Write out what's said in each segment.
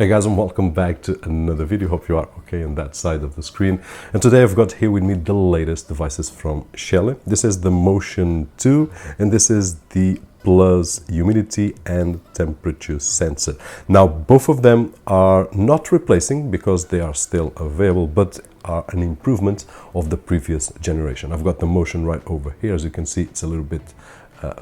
Hey guys, and welcome back to another video. Hope you are okay on that side of the screen. And today I've got here with me the latest devices from Shelly. This is the Motion 2 and this is the Plus humidity and temperature sensor. Now both of them are not replacing because they are still available, but are an improvement of the previous generation. I've got the Motion right over here. As you can see, it's a little bit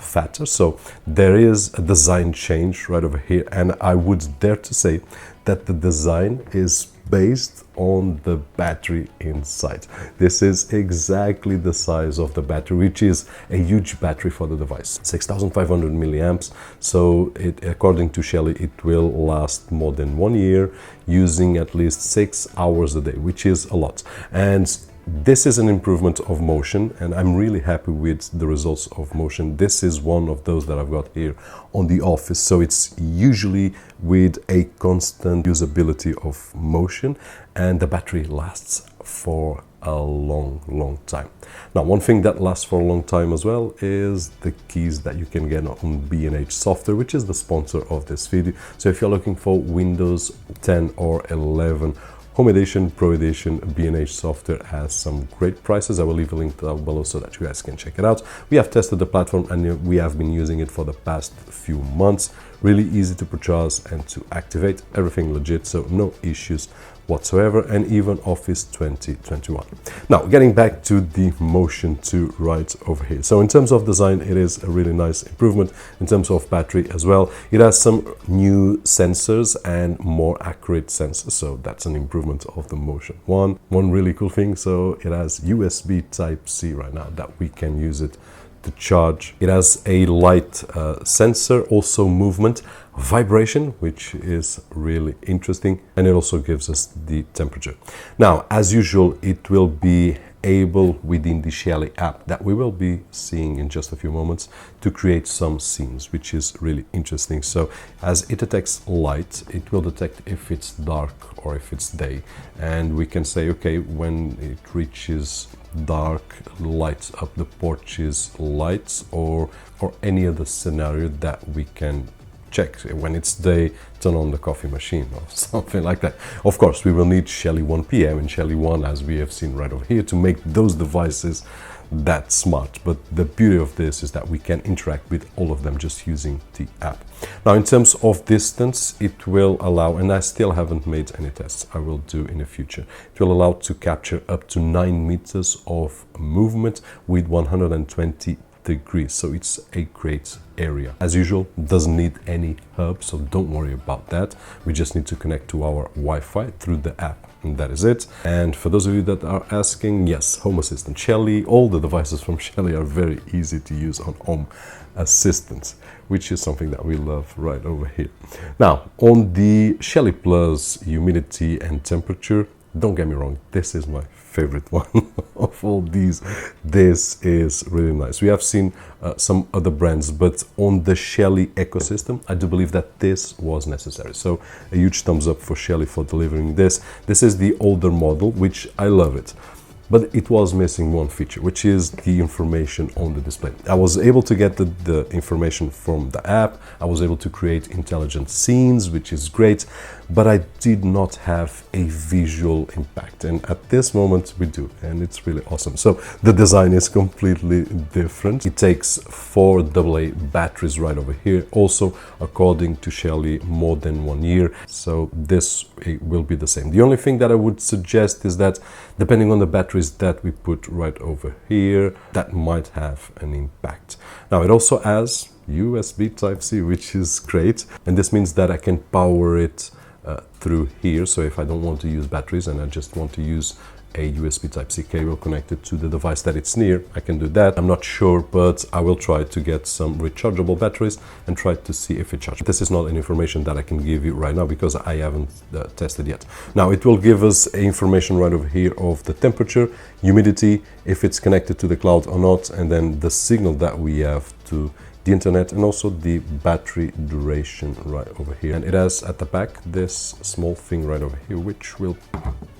fatter, so there is a design change right over here, and I would dare to say that the design is based on the battery inside. This is exactly the size of the battery, which is a huge battery for the device, 6,500 milliamps. So according to Shelly, it will last more than 1 year using at least 6 hours a day, which is a lot. And this is an improvement of Motion, and I'm really happy with the results of Motion. This is one of those that I've got here on the office, so it's usually with a constant usability of Motion, and the battery lasts for a long time. Now, one thing that lasts for a long time as well is the keys that you can get on B&H software, which is the sponsor of this video. So if you're looking for Windows 10 or 11 Home Edition, Pro Edition, B&H software has some great prices. I will leave a link down below so that you guys can check it out. We have tested the platform and we have been using it for the past few months. Really easy to purchase and to activate, everything legit, so no issues whatsoever, and even Office 2021. Now, getting back to the Motion 2 right over here. So in terms of design, it is a really nice improvement. In terms of battery as well, it has some new sensors and more accurate sensors, so that's an improvement of the Motion 1. One really cool thing, so it has USB Type-C right now that we can use it to charge. It has a light sensor, also movement, vibration, which is really interesting, and it also gives us the temperature. Now, as usual, it will be able within the Shelly app that we will be seeing in just a few moments to create some scenes, which is really interesting. So as it detects light, it will detect if it's dark or if it's day, and we can say, okay, when it reaches dark, lights up the porch's lights, or any other scenario that we can check. When it's day, turn on the coffee machine or something like that. Of course, we will need Shelly 1 PM and Shelly 1, as we have seen right over here, to make those devices that smart. But the beauty of this is that we can interact with all of them just using the app. Now, in terms of distance, it will allow, and I still haven't made any tests, I will do in the future, it will allow to capture up to 9 meters of movement with 120 degrees, so it's a great area. As usual, doesn't need any hub, so don't worry about that. We just need to connect to our Wi-Fi through the app, and that is it. And for those of you that are asking, yes, Home Assistant Shelly, all the devices from Shelly are very easy to use on Home Assistant, which is something that we love right over here. Now, on the Shelly Plus humidity and temperature, don't get me wrong, this is my favorite one of all these. This is really nice. We have seen some other brands, but on the Shelly ecosystem, I do believe that this was necessary. So a huge thumbs up for Shelly for delivering this. This is the older model, which I love it. But it was missing one feature, which is the information on the display. I was able to get the information from the app. I was able to create intelligent scenes, which is great, but I did not have a visual impact. And at this moment we do, and it's really awesome. So the design is completely different. It takes 4 AA batteries right over here. Also, according to Shelly, more than 1 year. So this will be the same. The only thing that I would suggest is that depending on the battery that we put right over here, that might have an impact. Now, it also has USB Type-C, which is great, and this means that I can power it through here. So if I don't want to use batteries and I just want to use a USB Type-C cable connected to the device that it's near, I can do that. I'm not sure, but I will try to get some rechargeable batteries and try to see if it charges. This is not an information that I can give you right now because I haven't tested yet. Now, it will give us information right over here of the temperature, humidity, if it's connected to the cloud or not, and then the signal that we have to the internet, and also the battery duration right over here. And it has at the back this small thing right over here, which will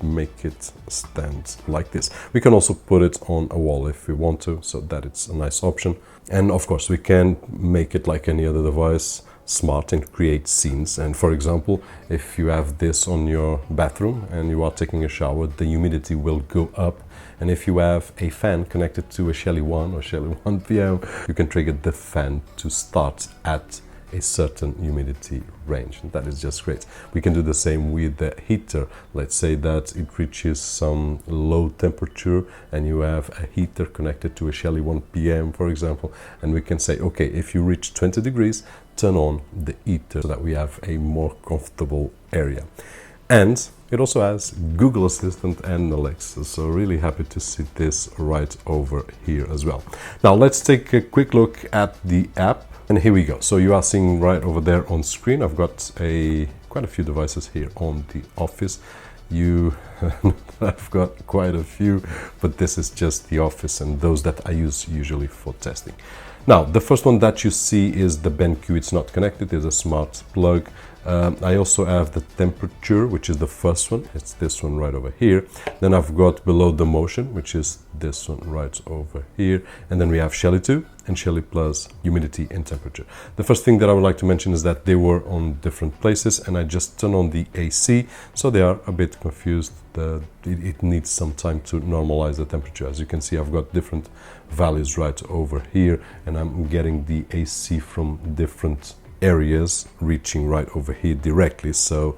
make it stand like this. We can also put it on a wall if we want to, so that it's a nice option. And of course, we can make it like any other device, smart and create scenes. And for example, if you have this on your bathroom and you are taking a shower, the humidity will go up. And if you have a fan connected to a Shelly 1 or Shelly 1 PM, you can trigger the fan to start at a certain humidity range. And that is just great. We can do the same with the heater. Let's say that it reaches some low temperature and you have a heater connected to a Shelly 1 PM, for example, and we can say, okay, if you reach 20 degrees, turn on the heater so that we have a more comfortable area. And it also has Google Assistant and Alexa, so really happy to see this right over here as well. Now let's take a quick look at the app. And here we go. So you are seeing right over there on screen, I've got quite a few devices here on the office. I've got quite a few, but this is just the office and those that I use usually for testing. Now, the first one that you see is the BenQ. It's not connected, it's a smart plug. I also have the temperature, which is the first one. It's this one right over here. Then I've got below the motion, which is this one right over here. And then we have Shelly 2 and Shelly Plus, humidity and temperature. The first thing that I would like to mention is that they were on different places and I just turn on the AC, so they are a bit confused. It needs some time to normalize the temperature. As you can see, I've got different values right over here and I'm getting the AC from different areas reaching right over here directly, so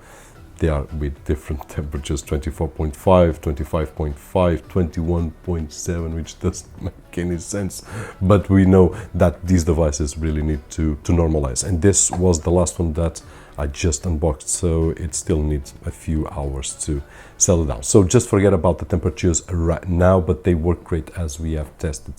they are with different temperatures: 24.5, 25.5, 21.7, which doesn't make any sense, but we know that these devices really need to normalize. And this was the last one that I just unboxed, so it still needs a few hours to settle down. So just forget about the temperatures right now, but they work great as we have tested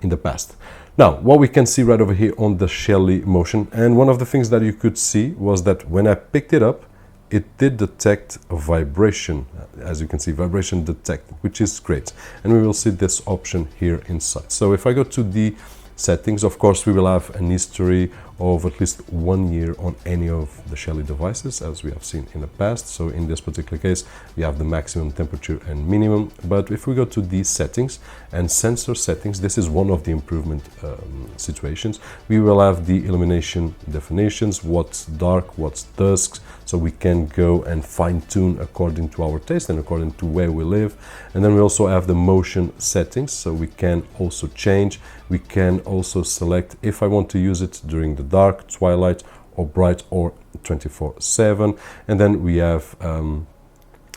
in the past. Now, what we can see right over here on the Shelly Motion, and one of the things that you could see was that when I picked it up, it did detect a vibration. As you can see, vibration detected, which is great. And we will see this option here inside. So if I go to the settings, of course, we will have an history of at least 1 year on any of the Shelly devices, as we have seen in the past. So in this particular case, we have the maximum temperature and minimum. But if we go to the settings and sensor settings, this is one of the improvement situations. We will have the illumination definitions, what's dark, what's dusk, so we can go and fine-tune according to our taste and according to where we live. And then we also have the motion settings, so we can also change. We can also select if I want to use it during the dark, twilight, or bright, or 24/7. And then we have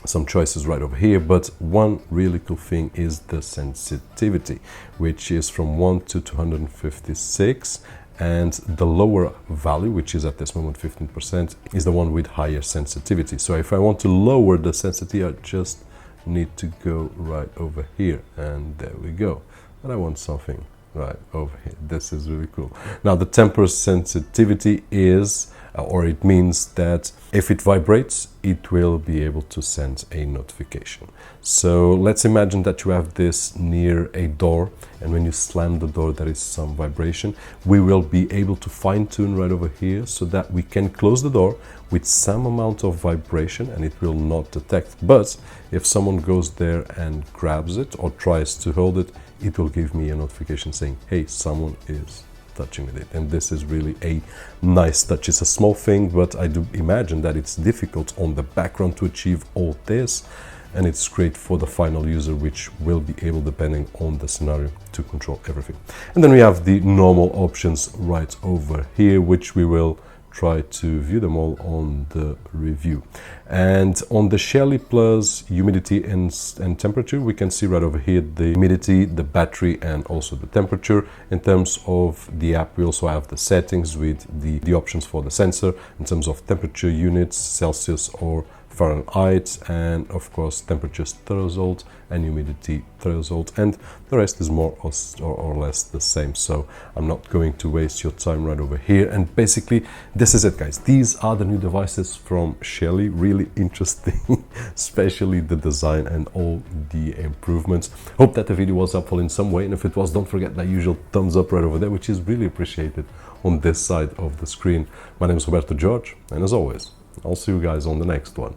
some choices right over here, but one really cool thing is the sensitivity, which is from 1 to 256, and the lower value, which is at this moment 15%, is the one with higher sensitivity. So if I want to lower the sensitivity, I just need to go right over here, and there we go. And I want something right over here. This is really cool. Now the temper sensitivity is, or it means that if it vibrates, it will be able to send a notification. So let's imagine that you have this near a door, and when you slam the door there is some vibration. We will be able to fine-tune right over here so that we can close the door with some amount of vibration and it will not detect. But if someone goes there and grabs it or tries to hold it, it will give me a notification saying, hey, someone is touching with it. And this is really a nice touch. It's a small thing, but I do imagine that it's difficult on the background to achieve all this, and it's great for the final user, which will be able, depending on the scenario, to control everything. And then we have the normal options right over here, which we will try to view them all on the review. And on the Shelly Plus humidity and temperature, we can see right over here the humidity, the battery, and also the temperature. In terms of the app, we also have the settings with the options for the sensor in terms of temperature units, Celsius or Fahrenheit, and of course temperatures threshold and humidity threshold, and the rest is more or less the same. So I'm not going to waste your time right over here. And basically this is it, guys. These are the new devices from Shelly. Really interesting, especially the design and all the improvements. Hope that the video was helpful in some way, and if it was, don't forget that usual thumbs up right over there, which is really appreciated on this side of the screen. My name is Roberto, Jorge, and as always, I'll see you guys on the next one.